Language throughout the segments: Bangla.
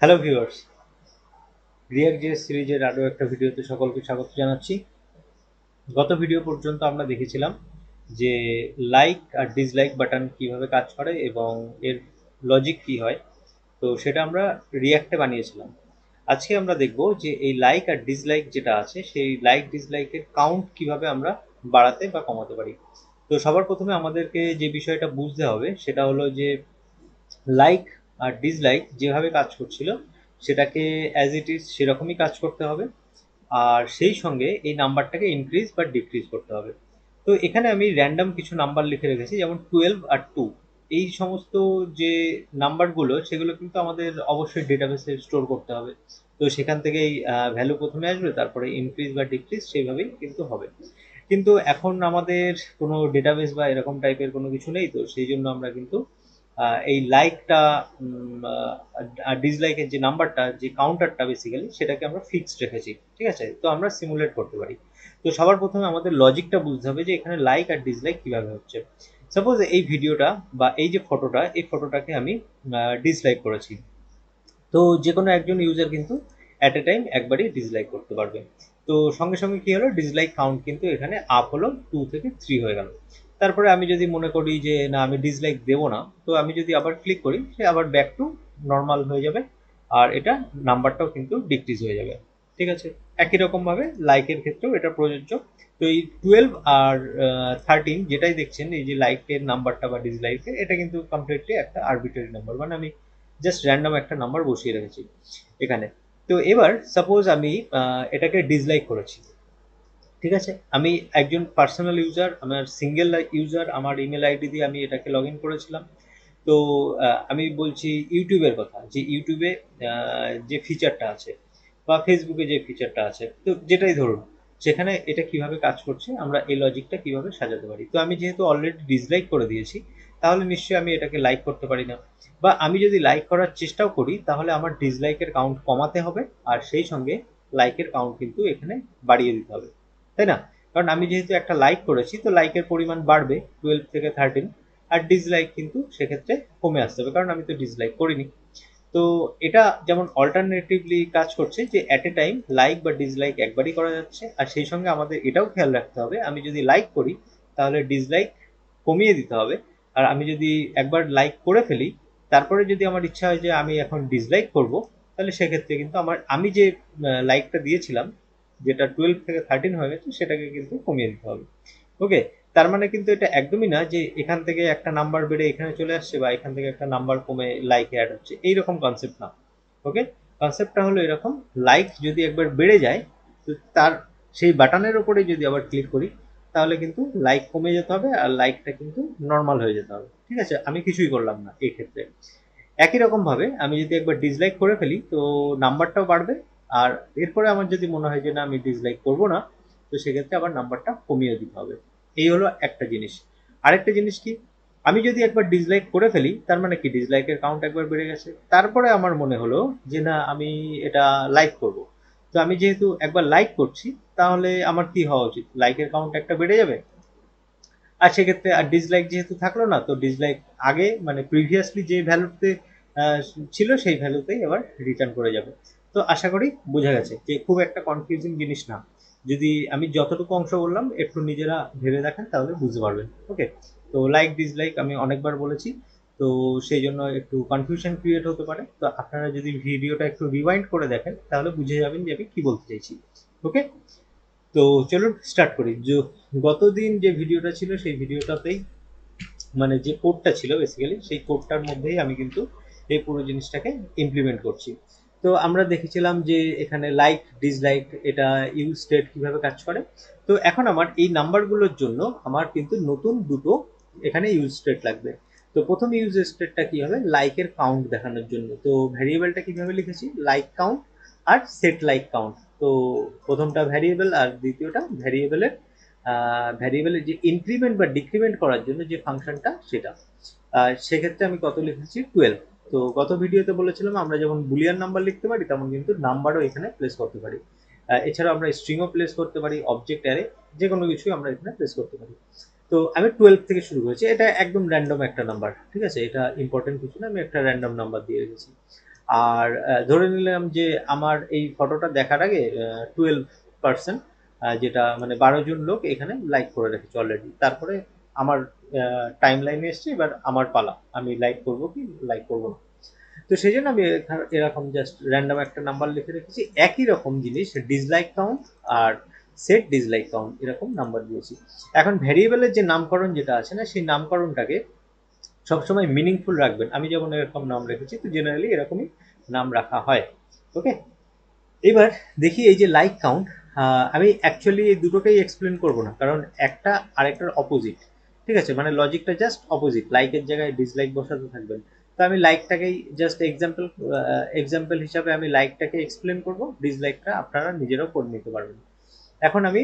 হ্যালো ভিউয়ার্স, রিয়াক্ট জেএস সিরিজের আরও একটা ভিডিওতে সকলকে স্বাগত জানাচ্ছি। গত ভিডিও পর্যন্ত আমরা দেখেছিলাম যে লাইক আর ডিসলাইক বাটন কিভাবে কাজ করে এবং এর লজিক কি হয়। তো সেটা আমরা রিয়াক্টে বানিয়েছিলাম। আজকে আমরা দেখব যে এই লাইক আর ডিসলাইক যেটা আছে সেই লাইক ডিসলাইকের কাউন্ট কিভাবে আমরা বাড়াতে বা কমাতে পারি। তো সবার প্রথমে আমাদেরকে যে বিষয়টা বুঝতে হবে সেটা হলো যে লাইক আর ডিসলাইক যেভাবে কাজ করছিল সেটাকে অ্যাজ ইট ইজ সেরকমই কাজ করতে হবে, আর সেই সঙ্গে এই নাম্বারটাকে ইনক্রিজ বা ডিক্রিজ করতে হবে। তো এখানে আমি র্যান্ডম কিছু নাম্বার লিখে রেখেছি, যেমন 12 আর 2। এই সমস্ত যে নাম্বারগুলো সেগুলো কিন্তু আমাদের অবশ্যই ডেটাবেসে স্টোর করতে হবে। তো সেখান থেকেই ভ্যালু প্রথমে আসবে, তারপরে ইনক্রিজ বা ডিক্রিজ সেইভাবেই কিন্তু হবে। কিন্তু এখন আমাদের কোনো ডেটাবেস বা এরকম টাইপের কোনো কিছু নেই, তো সেই জন্য আমরা কিন্তু এই লাইকটা আর ডিসলাইকের যে নাম্বারটা, যে কাউন্টারটা বেসিক্যালি সেটাকে আমরা ফিক্সড রেখেছি। ঠিক আছে, তো আমরা সিমুলেট করতে পারি। তো সবার প্রথমে আমাদের লজিকটা বুঝতে হবে যে এখানে লাইক আর ডিসলাইক কিভাবে হচ্ছে। সাপোজ এই ভিডিওটা বা এই যে ফটোটা, এই ফটোটাকে আমি ডিসলাইক করেছি। তো যে কোনো একজন ইউজার কিন্তু অ্যাট এ টাইম একবারই ডিসলাইক করতে পারবে। তো সঙ্গে সঙ্গে কি হলো, ডিসলাইক কাউন্ট কিন্তু এখানে আপ হলো, 2 থেকে 3 হয়ে গেল। তারপরে আমি যদি মনে করি যে না আমি ডিসলাইক দেবো না, তো আমি যদি আবার ক্লিক করি সে আবার ব্যাক টু নর্মাল হয়ে যাবে, আর এটা নাম্বারটাও কিন্তু ডিক্রিজ হয়ে যাবে। ঠিক আছে, একই রকমভাবে লাইকের ক্ষেত্রেও এটা প্রযোজ্য। তো এই 12 আর 13 যেটাই দেখছেন, এই যে লাইকের নাম্বারটা বা ডিসলাইকের, এটা কিন্তু কমপ্লিটলি একটা আরবিটারি নাম্বার, মানে আমি জাস্ট র্যান্ডম একটা নাম্বার বসিয়ে রেখেছি এখানে। তো এবার সাপোজ আমি এটাকে ডিসলাইক করেছি। ঠিক আছে, আমি একজন পার্সোনাল ইউজার, আমার সিঙ্গেল ইউজার, আমার ইমেল আইডি দিয়ে আমি এটাকে লগ ইন করেছিলাম। তো আমি বলছি ইউটিউবের কথা, যে ইউটিউবে যে ফিচারটা আছে বা ফেসবুকে যে ফিচারটা আছে, তো যেটাই ধরুন, সেখানে এটা কিভাবে কাজ করছে, আমরা এই লজিকটা কিভাবে সাজাতে পারি। তো আমি যেহেতু অলরেডি ডিসলাইক করে দিয়েছি, তাহলে নিশ্চয়ই আমি এটাকে লাইক করতে পারি না। বা আমি যদি লাইক করার চেষ্টাও করি, তাহলে আমার ডিসলাইকের কাউন্ট কমাতে হবে, আর সেই সঙ্গে লাইকের কাউন্ট কিন্তু এখানে বাড়িয়ে দিতে হবে, তাই না? কারণ আমি যেহেতু একটা লাইক করেছি, তো লাইকের পরিমাণ বাড়বে 12 থেকে 13, আর ডিসলাইক কিন্তু সেক্ষেত্রে কমে আসতে হবে, কারণ আমি তো ডিসলাইক করিনি। তো এটা যেমন অল্টারনেটিভলি কাজ করছে, যে অ্যাট এ টাইম লাইক বা ডিসলাইক একবারই করা যাচ্ছে, আর সেই সঙ্গে আমাদের এটাও খেয়াল রাখতে হবে আমি যদি লাইক করি তাহলে ডিসলাইক কমিয়ে দিতে হবে। আর আমি যদি একবার লাইক করে ফেলি, তারপরে যদি আমার ইচ্ছা হয় যে আমি এখন ডিসলাইক করব, তাহলে সেক্ষেত্রে কিন্তু আমি যে লাইকটা দিয়েছিলাম, যেটা 12 থেকে 13 হয়ে গেছে, সেটাকে কিন্তু কমিয়ে দিতে হবে। ওকে, তার মানে কিন্তু এটা একদমই না যে এখান থেকে একটা নাম্বার বেড়ে এখানে চলে আসছে বা এখান থেকে একটা নাম্বার কমে লাইকে অ্যাড হচ্ছে, এইরকম কনসেপ্ট না। ওকে, কনসেপ্টটা হলো এরকম, লাইক যদি একবার বেড়ে যায়, তো তার সেই বাটনের ওপরে যদি আবার ক্লিক করি, তাহলে কিন্তু লাইক কমে যেতে হবে আর লাইকটা কিন্তু নর্মাল হয়ে যেতে হবে। ঠিক আছে, আমি কিছুই করলাম না এই ক্ষেত্রে। একই রকম ভাবে আমি যদি একবার ডিসলাইক করে ফেলি, তো নাম্বারটাও বাড়বে। আর এরপরে আমার যদি মনে হয় যে না আমি ডিসলাইক করবো না, তো সেক্ষেত্রে আবার নাম্বারটা কমিয়ে দিতে হবে। এই হলো একটা জিনিস। আরেকটা জিনিস কি, আমি যদি একবার ডিসলাইক করে ফেলি, তার মানে কি ডিসলাইকের কাউন্ট একবার বেড়ে গেছে, তারপরে আমার মনে হলো যে না আমি এটা লাইক করব। তো আমি যেহেতু একবার লাইক করছি, তাহলে আমার কি হওয়া উচিত, লাইকের কাউন্ট একটা বেড়ে যাবে। আর সেক্ষেত্রে আর ডিসলাইক যেহেতু থাকলো না, তো ডিসলাইক আগে মানে প্রিভিয়াসলি যে ভ্যালুতে আহ, ছিল সেই ভ্যালুতেই এবার রিটার্ন করে যাবে। তো আশা করি বোঝা গেছে যে খুব একটা কনফিউজিং জিনিস না। যদি আমি যতটুকু অংশ বললাম একটু নিজেরা ভেবে দেখেন, তাহলে বুঝতে পারবেন। ওকে, তো লাইক ডিসলাইক আমি অনেকবার বলেছি, তো সেই জন্য একটু কনফিউশন ক্রিয়েট হতে পারে। তো আপনারা যদি ভিডিওটা একটু রিওয়াইন্ড করে দেখেন, তাহলে বুঝে যাবেন যে আমি কি বলতে চাইছি। ওকে, তো চলুন স্টার্ট করি। গতদিন যে ভিডিওটা ছিল সেই ভিডিওটাতেই, মানে যে কোডটা ছিল বেসিক্যালি, সেই কোডটার মধ্যেই আমি কিন্তু এই পুরো জিনিসটাকে ইমপ্লিমেন্ট করছি। তো আমরা দেখেছিলাম যে এখানে লাইক ডিসলাইক এটা ইউজ স্টেট কিভাবে কাজ করে। তো এখন আমার এই নাম্বারগুলোর জন্য আমার কিন্তু নতুন দুটো এখানে ইউজ স্টেট লাগবে। তো প্রথম ইউজ স্টেটটা কি হবে, লাইকের কাউন্ট দেখানোর জন্য। তো ভ্যারিয়েবলটা কিভাবে লিখেছি, লাইক কাউন্ট আর সেট লাইক কাউন্ট। তো প্রথমটা ভ্যারিয়েবল আর দ্বিতীয়টা ভ্যারিয়েবলের ভ্যারিয়েবলের যে ইনক্রিমেন্ট বা ডিক্রিমেন্ট করার জন্য যে ফাংশনটা, সেটা সেক্ষেত্রে আমি কত লিখেছি, 12। তো গত ভিডিওতে বলেছিলাম আমরা যেমন বুলিয়ান নাম্বার লিখতে পারি, তেমন কিন্তু নাম্বারও এখানে প্লেস করতে পারি। এছাড়াও আমরা স্ট্রিংও প্লেস করতে পারি, অবজেক্ট অ্যারে, যে কোনো কিছুই আমরা এখানে প্লেস করতে পারি। তো আমি 12 থেকে শুরু করেছি, এটা একদম র্যান্ডম একটা নাম্বার। ঠিক আছে, এটা ইম্পর্টেন্ট কিছু না, আমি একটা র্যান্ডম নাম্বার দিয়ে রেখেছি। আর ধরে নিলাম যে আমার এই ফটোটা দেখার আগে 12%, যেটা মানে 12 জন লোক এখানে লাইক করে রেখেছে অলরেডি। তারপরে আমার টাইম লাইনে এসছে, এবার আমার পালা, আমি লাইক করব কি লাইক করব না। তো সেই জন্য আমি এরকম জাস্ট র্যান্ডম একটা নাম্বার লিখে রেখেছি। একই রকম জিনিস ডিসলাইক কাউন্ট আর সেট ডিসলাইক কাউন্ট এরকম নাম্বার দিয়েছি। এখন ভ্যারিয়েবলের যে নামকরণ যেটা আছে না, সেই নামকরণটাকে সবসময় মিনিংফুল রাখবেন। আমি যেমন এরকম নাম রেখেছি, তো জেনারেলি এরকমই নাম রাখা হয়। ওকে, এবার দেখি এই যে লাইক কাউন্ট, আমি অ্যাকচুয়ালি এই দুটোকেই এক্সপ্লেন করব না, কারণ একটা আরেকটার অপোজিট। ঠিক আছে, মানে লজিকটা জাস্ট অপোজিট, লাইকের জায়গায় ডিসলাইক বসাতে থাকবেন। তো আমি লাইকটাকেই জাস্ট এক্সাম্পল হিসাবে আমি লাইকটাকে এক্সপ্লেন করব, ডিসলাইকটা আপনারা নিজেরাও করে নিতে পারবেন। এখন আমি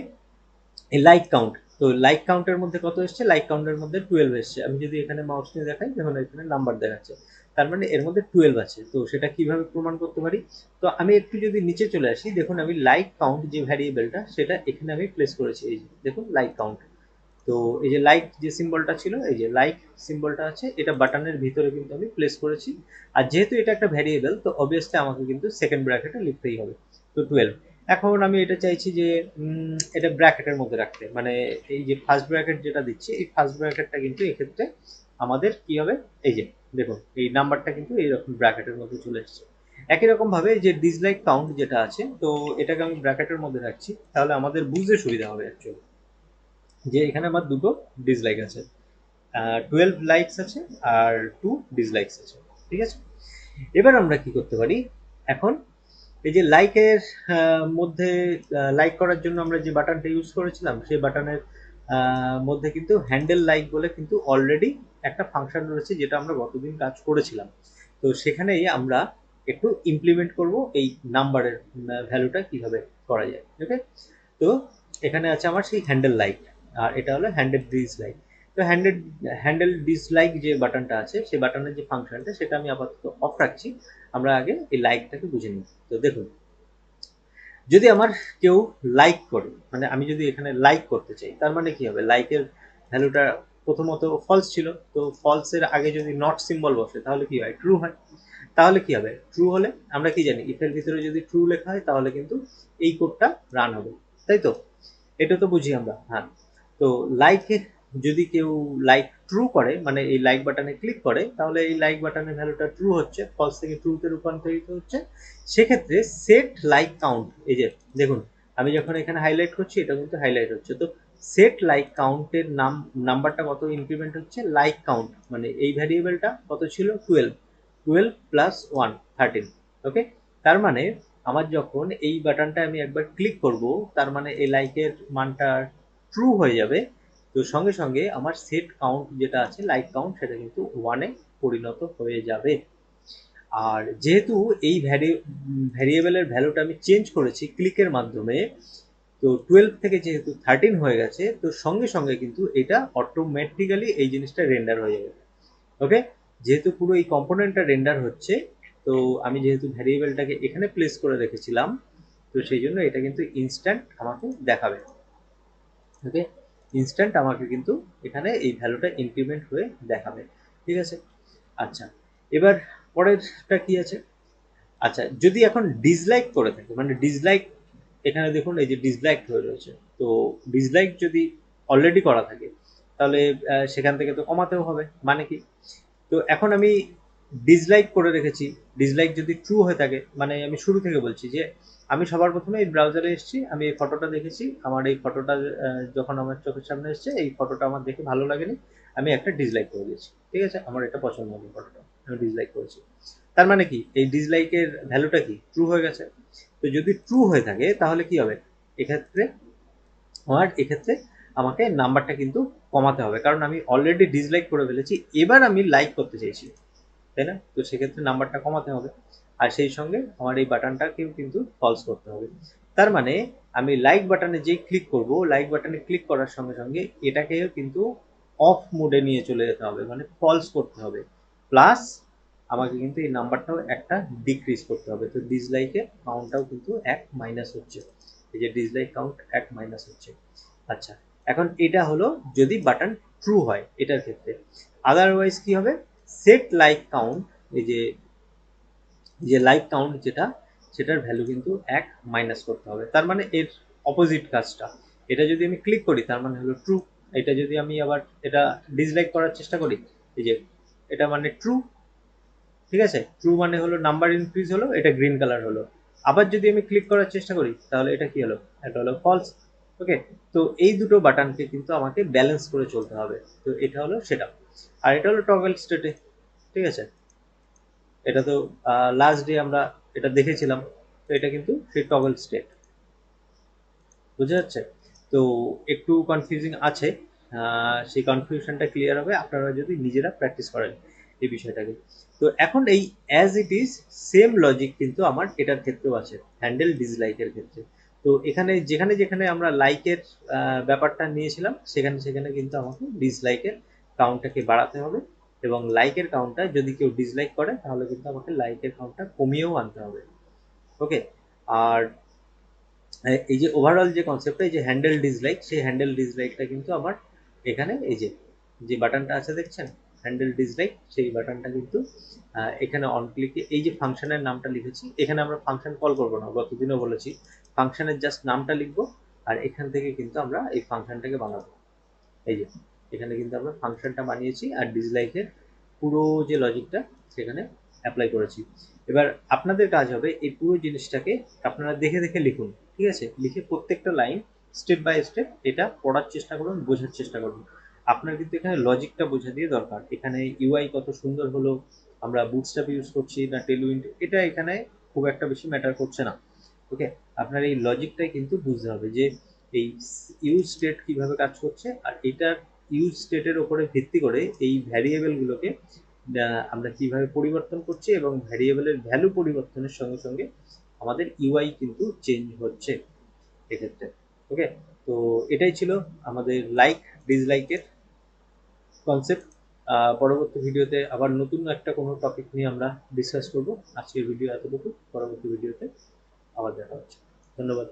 এই লাইক কাউন্ট, তো লাইক কাউন্টের মধ্যে কত এসছে, লাইক কাউন্টের মধ্যে 12 এসছে। আমি যদি এখানে মাউস নিয়ে দেখাই, দেখুন এখানে নাম্বার দেখাচ্ছে, তার মানে এর মধ্যে 12 আছে। তো সেটা কিভাবে প্রমাণ করতে পারি, তো আমি একটু যদি নিচে চলে আসি, দেখুন আমি লাইক কাউন্ট যে ভ্যারিয়েবলটা, সেটা এখানে আমি প্লেস করেছি। এই যে দেখুন লাইক কাউন্ট। তো এই যে লাইক যে সিম্বলটা ছিল, এই যে লাইক সিম্বলটা আছে, এটা বাটনের ভিতরে কিন্তু আমি প্লেস করেছি। আর যেহেতু এটা একটা ভ্যারিয়েবল, তো অবভিয়াসলি আমাকে কিন্তু সেকেন্ড ব্র্যাকেটে লিখতেই হবে। তো 12। এখন আমি এটা চাইছি যে এটা ব্র্যাকেটের মধ্যে রাখতে, মানে এই যে ফার্স্ট ব্র্যাকেট যেটা দিচ্ছি, এই ফার্স্ট ব্র্যাকেটটা কিন্তু এক্ষেত্রে আমাদের কি হবে, এই যে দেখুন এই নাম্বারটা কিন্তু এইরকম ব্র্যাকেটের মধ্যে চলে এসেছে। একই রকম ভাবে যে ডিসলাইক কাউন্ট যেটা আছে, তো এটাকে আমি ব্র্যাকেটের মধ্যে রাখছি, তাহলে আমাদের বুঝতে সুবিধা হবে অ্যাকচুয়ালি, যে এখানে আমার দুটো ডিসলাইক আছে, 12 লাইকস আছে আর 2 ডিসলাইকস আছে। ঠিক আছে, এবার আমরা কি করতে পারি, এখন এই যে লাইকের মধ্যে লাইক করার জন্য আমরা যে বাটনটা ইউজ করেছিলাম, সেই বাটনের মধ্যে কিন্তু হ্যান্ডেল লাইক বলে কিন্তু অলরেডি একটা ফাংশন রয়েছে, যেটা আমরা গতদিন কাজ করেছিলাম। তো সেখানেই আমরা একটু ইমপ্লিমেন্ট করব এই নাম্বারের ভ্যালুটা কিভাবে করা যায়। ওকে, তো এখানে আছে আমার সেই হ্যান্ডেল লাইক, আর এটা হলো হ্যান্ডেল ডিসলাইক। তো হ্যান্ডেল ডিসলাইক যে বাটনটা আছে, সেই বাটনের যে ফাংশনটা, সেটা আমি আপাতত অফ রাখছি। আমরা আগে এই লাইকটাকে বুঝে নিই। তো দেখুন, যদি আমার কেউ লাইক করে, মানে আমি যদি এখানে লাইক করতে চাই, তার মানে কি হবে, লাইকের ভ্যালুটা প্রথমত ফলস ছিল, তো ফলসের আগে যদি নট সিম্বল বসে, তাহলে কি হয়, ট্রু হয়। তাহলে কি হবে, ট্রু হলে আমরা কি জানি, ইফের ভিতরে যদি ট্রু লেখা হয়, তাহলে কিন্তু এই কোডটা রান হবে, তাই তো? এটা তো বুঝি আমরা, হ্যাঁ। তো লাইকে যদি কেউ লাইক ট্রু করে, মানে এই লাইক বাটনে ক্লিক করে, তাহলে এই লাইক বাটনের ভ্যালুটা ট্রু হচ্ছে, ফলস থেকে ট্রুতে রূপান্তরিত হচ্ছে। সেক্ষেত্রে সেট লাইক কাউন্ট, এই যে দেখুন আমি যখন এখানে হাইলাইট করছি, এটা কিন্তু হাইলাইট হচ্ছে। তো সেট লাইক কাউন্টের নাম্বারটা কত ইনক্রিমেন্ট হচ্ছে, লাইক কাউন্ট মানে এই ভ্যারিয়েবলটা কত ছিল, 12, 12 প্লাস 1 13। ওকে, তার মানে আমার যখন এই বাটনটা আমি একবার ক্লিক করব, তার মানে এই লাইকের মানটা ট্রু হয়ে যাবে। তো সঙ্গে সঙ্গে আমার সেট কাউন্ট যেটা আছে, লাইক কাউন্ট, সেটা কিন্তু 1-এ পরিণত হয়ে যাবে। আর যেহেতু এই ভ্যারিয়েবলের ভ্যালুটা আমি চেঞ্জ করেছি ক্লিকের মাধ্যমে, তো 12 থেকে যেহেতু 13 হয়ে গেছে, তো সঙ্গে সঙ্গে কিন্তু এটা অটোমেটিক্যালি এই জিনিসটা রেন্ডার হয়ে যাবে। ওকে, যেহেতু পুরো এই কম্পোনেন্টটা রেন্ডার হচ্ছে, তো আমি যেহেতু ভ্যারিয়েবলটাকে এখানে প্লেস করে রেখেছিলাম, তো সেই জন্য এটা কিন্তু ইনস্ট্যান্ট আমাকে দেখাবে। ওকে, ইনস্ট্যান্ট আমাকে কিন্তু এখানে এই ভ্যালুটা ইনক্রিমেন্ট হয়ে দেখাবে। ঠিক আছে, আচ্ছা, এবার পরেরটা কি আছে, আচ্ছা যদি এখন ডিসলাইক করে থাকে, মানে ডিসলাইক, এখানে দেখুন এই যে ডিসলাইক হয়ে রয়েছে, তো ডিসলাইক যদি অলরেডি করা থাকে, তাহলে সেখান থেকে তো কমাতেও হবে, মানে কি, তো এখন আমি ডিসলাইক করে রেখেছি, ডিসলাইক যদি ট্রু হয়ে থাকে, মানে আমি শুরু থেকে বলছি যে আমি সবার প্রথমে এই ব্রাউজারে এসেছি, আমি এই ফটোটা দেখেছি, আমার এই ফটোটা যখন আমার চোখের সামনে এসছে, এই ফটোটা আমার দেখে ভালো লাগেনি, আমি একটা ডিসলাইক করে দিয়েছি। ঠিক আছে, আমার এটা পছন্দ হয়নি ফটোটা, আমি ডিসলাইক করেছি। তার মানে কি, এই ডিসলাইকের ভ্যালুটা কি, ট্রু হয়ে গেছে। তো যদি ট্রু হয়ে থাকে, তাহলে কি হবে, এক্ষেত্রে এক্ষেত্রে আমাকে নাম্বারটা কিন্তু কমাতে হবে, কারণ আমি অলরেডি ডিসলাইক করে ফেলেছি, এবার আমি লাইক করতে চাইছি, তাই না? তো সেক্ষেত্রে নাম্বারটা কমাতে হবে, আর সেই সঙ্গে আমার এই বাটনটাকেও কিন্তু ফলস করতে হবে। তার মানে আমি লাইক বাটনে যেই ক্লিক করব, লাইক বাটনে ক্লিক করার সঙ্গে সঙ্গে এটাকেও কিন্তু অফ মোডে নিয়ে চলে যেতে হবে, মানে ফলস করতে হবে, প্লাস আমাকে কিন্তু এই নাম্বারটাও একটা ডিক্রিজ করতে হবে। তো ডিসলাইকের কাউন্টটাও কিন্তু 1 মাইনাস হচ্ছে, এই যে ডিসলাইক কাউন্ট 1 মাইনাস হচ্ছে। আচ্ছা, এখন এটা হলো যদি বাটন ট্রু হয় এটার ক্ষেত্রে। আদারওয়াইজ কি হবে, সেট লাইক কাউন্ট, এই যে যে লাইক কাউন্ট যেটা, সেটার ভ্যালু কিন্তু 1 মাইনাস করতে হবে। তার মানে এর অপোজিট কাজটা, এটা যদি আমি ক্লিক করি তার মানে হলো ট্রু, এটা যদি আমি আবার এটা ডিসলাইক করার চেষ্টা করি, এই যে এটা মানে ট্রু, ঠিক আছে, ট্রু মানে হলো নাম্বার ইনক্রিজ হলো, এটা গ্রিন কালার হলো। আবার যদি আমি ক্লিক করার চেষ্টা করি তাহলে এটা কি হলো, এটা হলো ফলস। ওকে, তো এই দুটো বাটনকে কিন্তু আমাকে ব্যালেন্স করে চলতে হবে। তো এটা হলো সেটা, আর এটা হলো টগল স্টেটে, ঠিক আছে, এটা তো লাস্ট ডে আমরা এটা দেখেছিলাম। তো এটা কিন্তু সেই টগল স্টেট, বুঝা যাচ্ছে? তো একটু কনফিউজিং আছে, সেই কনফিউশনটা ক্লিয়ার হবে আপনারা যদি নিজেরা প্র্যাকটিস করেন এই বিষয়টাকে। তো এখন এই as it is same logic কিন্তু আমার এটার ক্ষেত্রেও আছে, হ্যান্ডেল ডিসলাইকের ক্ষেত্রে। তো এখানে যেখানে যেখানে আমরা লাইকের ব্যাপারটা নিয়েছিলাম, সেখানে সেখানে কিন্তু আমাকে ডিসলাইকের কাউন্টটাকে বাড়াতে হবে, এবং লাইকের কাউন্টটা যদি কেউ ডিসলাইক করে তাহলে কিন্তু আমাকে লাইকের কাউন্টটা কমিয়েও আনতে হবে। ওকে, আর এই যে ওভারঅল যে কনসেপ্টটা, এই যে হ্যান্ডেল ডিসলাইক, সেই হ্যান্ডেল ডিসলাইকটা কিন্তু আমার এখানে এই যে যে বাটনটা আছে দেখছেন, হ্যান্ডেল ডিসলাইক, সেই বাটনটা কিন্তু এখানে অন ক্লিকে এই যে ফাংশনের নামটা লিখেছি, এখানে আমরা ফাংশন কল করবো না, গতদিনও বলেছি, ফাংশনের জাস্ট নামটা লিখবো, আর এখান থেকে কিন্তু আমরা এই ফাংশনটাকে বানাবো। এই যে এখানে কিন্তু আমরা ফাংশনটা বানিয়েছি, আর ডিসলাইকের পুরো যে লজিকটা সেখানে অ্যাপ্লাই করেছি। এবার আপনাদের কাজ হবে এই পুরো জিনিসটাকে আপনারা দেখে দেখে লিখুন, ঠিক আছে, লিখে প্রত্যেকটা লাইন স্টেপ বাই স্টেপ এটা পড়ার চেষ্টা করুন, বোঝার চেষ্টা করুন। আপনার কিন্তু এখানে লজিকটা বোঝা দিয়ে দরকার, এখানে ইউআই কত সুন্দর হলো, আমরা বুটস্ট্র্যাপ ইউজ করছি না টেলউইন্ড, এটা এখানে খুব একটা বেশি ম্যাটার করছে না। ওকে, আপনার এই লজিকটাই কিন্তু বুঝতে হবে যে এই ইউজ স্টেট কিভাবে কাজ করছে, আর এটার ইউজ স্টেটের ওপরে ভিত্তি করে এই ভ্যারিয়েবলগুলোকে আমরা কিভাবে পরিবর্তন করছি, এবং ভ্যারিয়েবলের ভ্যালু পরিবর্তনের সঙ্গে সঙ্গে আমাদের ইউআই কিন্তু চেঞ্জ হচ্ছে এক্ষেত্রে। ওকে, তো এটাই ছিল আমাদের লাইক ডিসলাইকের কনসেপ্ট। পরবর্তী ভিডিওতে আবার নতুন একটা কোনো টপিক নিয়ে আমরা ডিসকাস করব। আজকের ভিডিও এতটুকু, পরবর্তী ভিডিওতে আবার দেখা হচ্ছে। ধন্যবাদ।